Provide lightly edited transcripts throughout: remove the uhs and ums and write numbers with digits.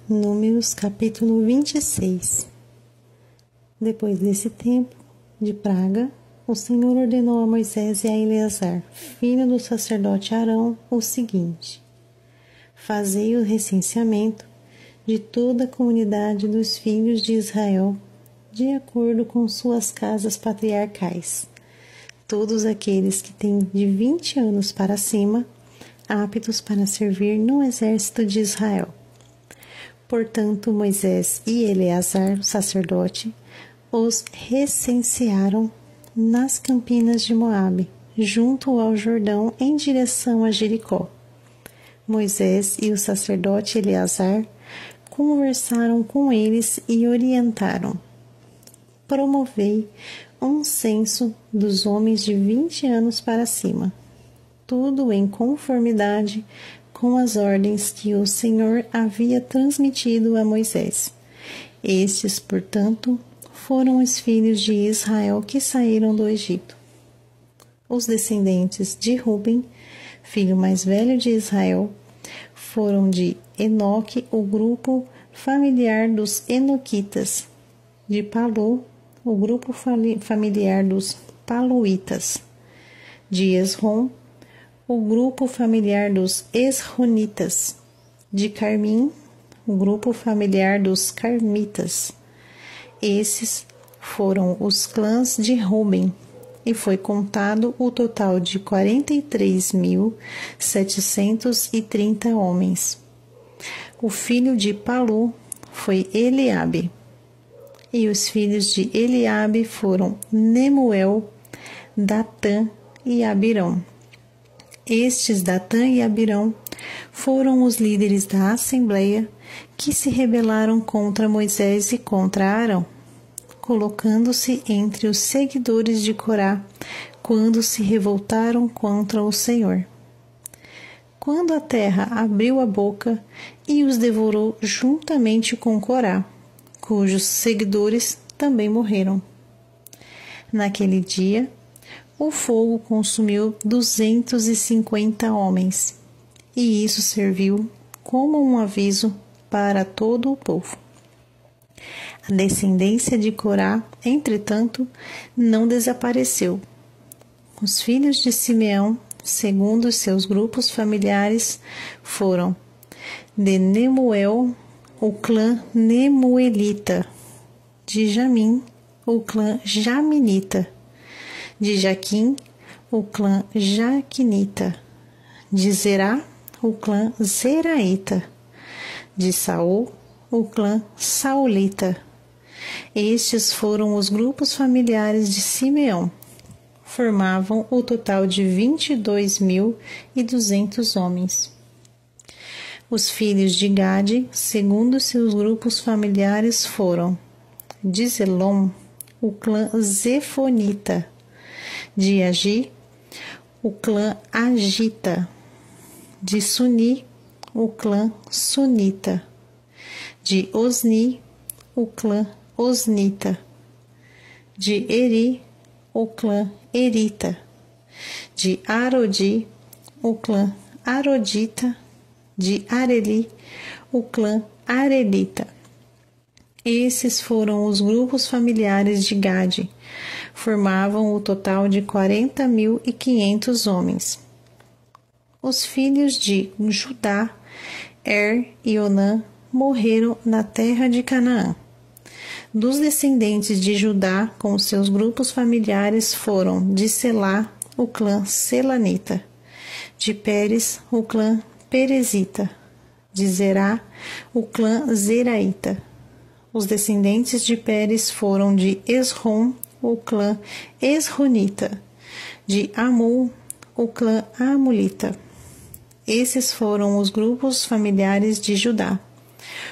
Números capítulo 26. Depois desse tempo de praga, o Senhor ordenou a Moisés e a Eleazar, filho do sacerdote Arão, o seguinte: fazei o recenseamento de toda a comunidade dos filhos de Israel, de acordo com suas casas patriarcais. Todos aqueles que têm de 20 anos para cima, aptos para servir no exército de Israel. Portanto, Moisés e Eleazar, o sacerdote, os recensearam nas campinas de Moabe, junto ao Jordão, em direção a Jericó. Moisés e o sacerdote Eleazar conversaram com eles e orientaram: promovei um censo dos homens de 20 anos para cima, tudo em conformidade com as ordens que o Senhor havia transmitido a Moisés. Estes, portanto, foram os filhos de Israel que saíram do Egito. Os descendentes de Ruben, filho mais velho de Israel, foram de Enoque, o grupo familiar dos Enoquitas, de Palu, o grupo familiar dos Paluitas, de Esrom, o grupo familiar dos Esronitas, de Carmim, o grupo familiar dos Carmitas. Esses foram os clãs de Ruben, e foi contado o total de 43.730 homens. O filho de Palu foi Eliabe, e os filhos de Eliabe foram Nemuel, Datã e Abirão. Estes, Datã e Abirão, foram os líderes da Assembleia que se rebelaram contra Moisés e contra Arão, colocando-se entre os seguidores de Corá quando se revoltaram contra o Senhor. Quando a terra abriu a boca e os devorou juntamente com Corá, cujos seguidores também morreram. Naquele dia, o fogo consumiu 250 homens, e isso serviu como um aviso para todo o povo. A descendência de Corá, entretanto, não desapareceu. Os filhos de Simeão, segundo os seus grupos familiares, foram de Nemuel, o clã Nemuelita, de Jamim, o clã Jaminita, de Jaquim, o clã Jaquinita, de Zerá, o clã Zeraíta, de Saul, o clã Saulita. Estes foram os grupos familiares de Simeão. Formavam o total de 22.200 homens. Os filhos de Gade, segundo seus grupos familiares, foram de Zelom, o clã Zefonita, de Agi, o clã Agita, de Suni, o clã Sunita, de Osni, o clã Osnita, de Eri, o clã Erita, de Arodi, o clã Arodita, de Areli, o clã Arelita. Esses foram os grupos familiares de Gade, formavam o total de 40.500 homens. Os filhos de Judá, e Onã, morreram na terra de Canaã. Dos descendentes de Judá, com seus grupos familiares, foram de Selá, o clã Selanita, de Pérez, o clã Perezita, de Zerá, o clã Zeraíta. Os descendentes de Pérez foram de Esrom, o clã Esronita, de Amul, o clã Amulita. Esses foram os grupos familiares de Judá.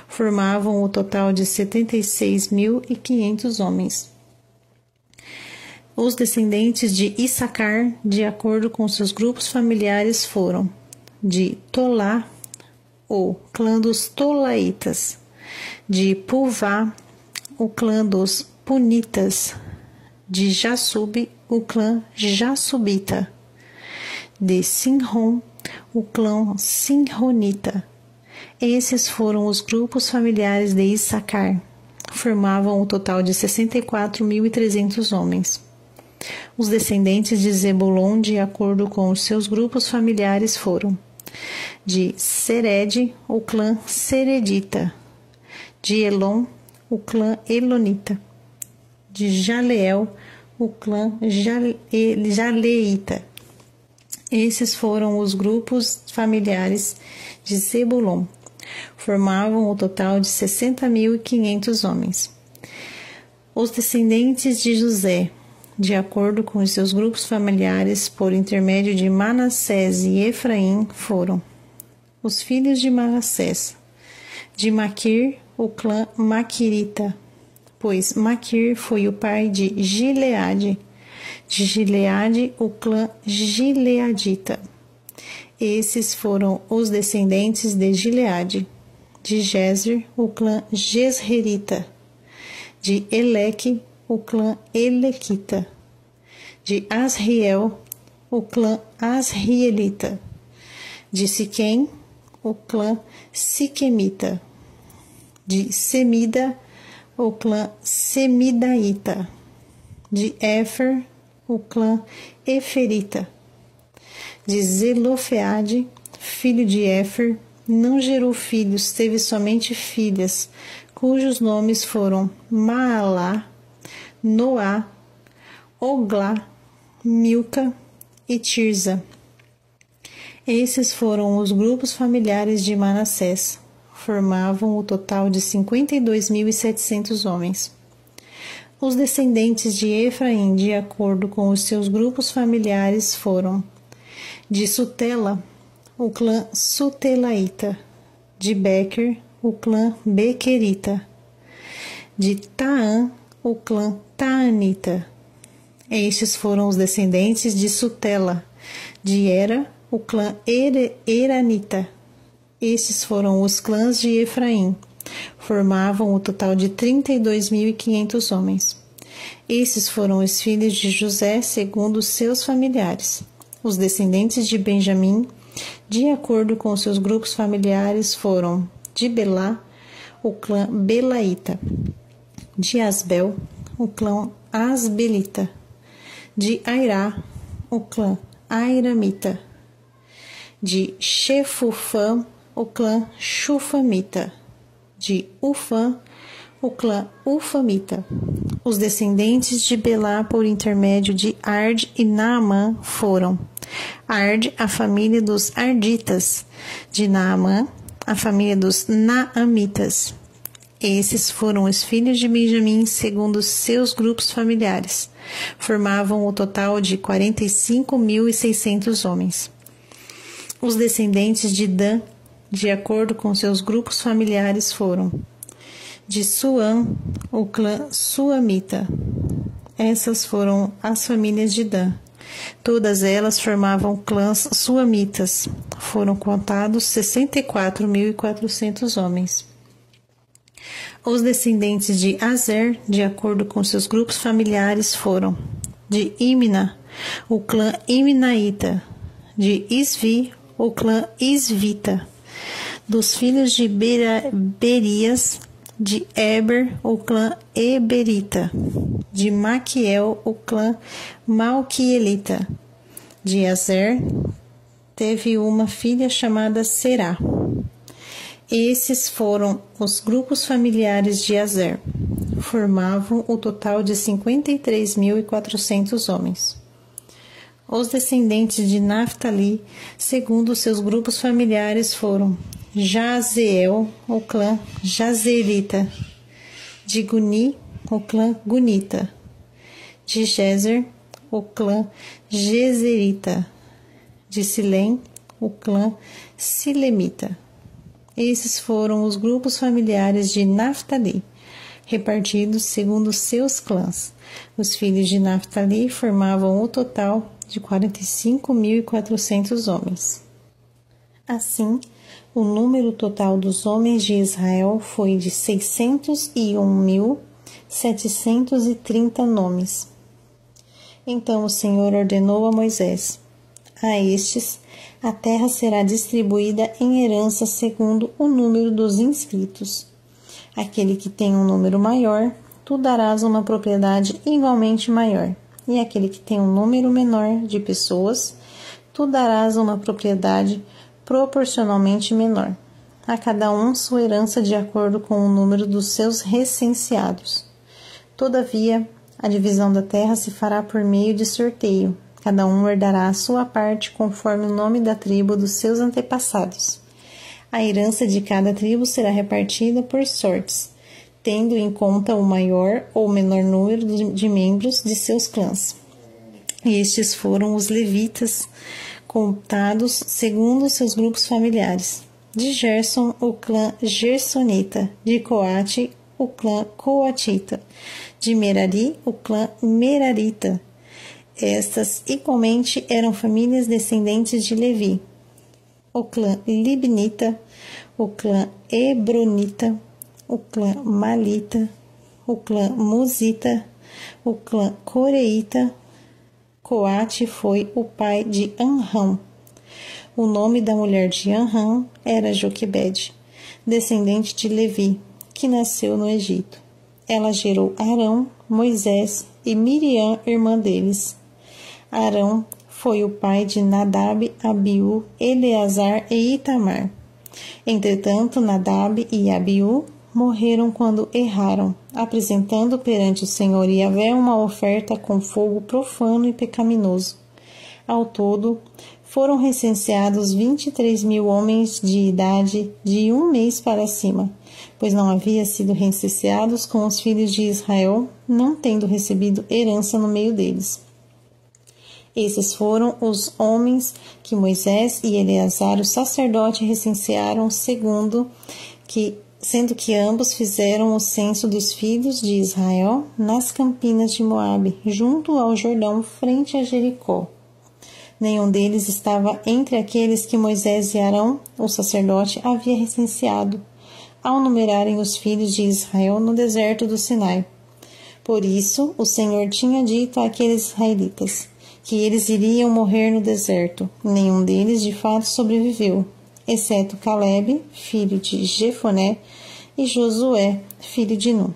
Formavam o total de 76.500 homens. Os descendentes de Issacar, de acordo com seus grupos familiares, foram de Tolá, o clã dos Tolaitas, de Puvá, o clã dos Punitas, de Jassub, o clã Jassubita, de Sinrom, o clã Sinronita. Esses foram os grupos familiares de Issacar. Formavam um total de 64.300 homens. Os descendentes de Zebulon, de acordo com os seus grupos familiares, foram: de Sered, o clã Seredita; de Elon, o clã Elonita; de Jaleel, o clã Jaleita. Esses foram os grupos familiares de Zebulon. Formavam o total de 60.500 homens. Os descendentes de José, de acordo com os seus grupos familiares, por intermédio de Manassés e Efraim, foram: os filhos de Manassés, de Maquir, o clã Maquirita, pois Maquir foi o pai de Gileade; de Gileade, o clã Gileadita. Esses foram os descendentes de Gileade. De Jezer, o clã Jezreelita; de Eleque, o clã Elequita; de Asriel, o clã Asrielita; de Siquém, o clã Siquemita; de Semida, o clã Semidaíta; de Éfer, o clã Eferita; de Zelofeade, filho de Éfer, não gerou filhos, teve somente filhas, cujos nomes foram Maalá, Noá, Oglá, Milca e Tirza. Esses foram os grupos familiares de Manassés. Formavam o total de 52.700 homens. Os descendentes de Efraim, de acordo com os seus grupos familiares, foram: de Sutela, o clã Sutelaíta; de Bequer, o clã Bequerita; de Taã, o clã Taanita. Estes foram os descendentes de Sutela. De Era, o clã Eranita. Estes foram os clãs de Efraim. Formavam o total de 32.500 homens. Esses foram os filhos de José, segundo os seus familiares. Os descendentes de Benjamim, de acordo com seus grupos familiares, foram: de Belá, o clã Belaíta; de Asbel, o clã Asbelita; de Airá, o clã Airamita; de Chefufã, o clã Chufamita; de Ufã, o clã Ufamita. Os descendentes de Belá, por intermédio de Ard e Naamã, foram: Ard, a família dos Arditas; de Naamã, a família dos Naamitas. Esses foram os filhos de Benjamim, segundo seus grupos familiares. Formavam o total de 45.600 homens. Os descendentes de Dan, de acordo com seus grupos familiares, foram: de Suã, o clã Suamita. Essas foram as famílias de Dan. Todas elas formavam clãs suamitas. Foram contados 64.400 homens. Os descendentes de Azer, de acordo com seus grupos familiares, foram: de Imna, o clã Imnaíta; de Isvi, o clã Isvita. Dos filhos de Berias, de Eber, o clã Eberita; de Maquiel, o clã Malquielita. De Azer, teve uma filha chamada Será. Esses foram os grupos familiares de Azer. Formavam o total de 53.400 homens. Os descendentes de Naftali, segundo seus grupos familiares, foram: Jazeel, o clã Jazeelita; de Guni, o clã Gunita; de Jezer, o clã Jezerita; de Silém, o clã Silemita. Esses foram os grupos familiares de Naftali, repartidos segundo seus clãs. Os filhos de Naftali formavam o total de 45.400 homens. Assim, o número total dos homens de Israel foi de 601.730 nomes. Então o Senhor ordenou a Moisés: A estes, a terra será distribuída em herança segundo o número dos inscritos. Aquele que tem um número maior, tu darás uma propriedade igualmente maior, e aquele que tem um número menor de pessoas, tu darás uma propriedade proporcionalmente menor. A cada um sua herança de acordo com o número dos seus recenseados. Todavia, a divisão da terra se fará por meio de sorteio. Cada um herdará a sua parte conforme o nome da tribo dos seus antepassados. A herança de cada tribo será repartida por sortes, tendo em conta o maior ou menor número de membros de seus clãs. E estes foram os levitas, contados segundo seus grupos familiares. De Gerson, o clã Gersonita; de Coate, o clã Coatita; de Merari, o clã Merarita. Estas, igualmente, eram famílias descendentes de Levi. O clã Libnita, o clã Hebronita, o clã Malita, o clã Musita, o clã Coreita. Coate foi o pai de Anrão. O nome da mulher de Anrão era Joquebede, descendente de Levi, que nasceu no Egito. Ela gerou Arão, Moisés e Miriam, irmã deles. Arão foi o pai de Nadab, Abiú, Eleazar e Itamar. Entretanto, Nadab e Abiú morreram quando erraram, apresentando perante o Senhor Yahvé uma oferta com fogo profano e pecaminoso. Ao todo, foram recenseados 23.000 homens de idade de 1 mês para cima, pois não havia sido recenseados com os filhos de Israel, não tendo recebido herança no meio deles. Esses foram os homens que Moisés e Eleazar, o sacerdote, recensearam sendo que ambos fizeram o censo dos filhos de Israel nas campinas de Moabe, junto ao Jordão, frente a Jericó. Nenhum deles estava entre aqueles que Moisés e Arão, o sacerdote, havia recenseado, ao numerarem os filhos de Israel no deserto do Sinai. Por isso, o Senhor tinha dito àqueles israelitas que eles iriam morrer no deserto. Nenhum deles, de fato, sobreviveu, exceto Calebe, filho de Jefoné, e Josué, filho de Nun.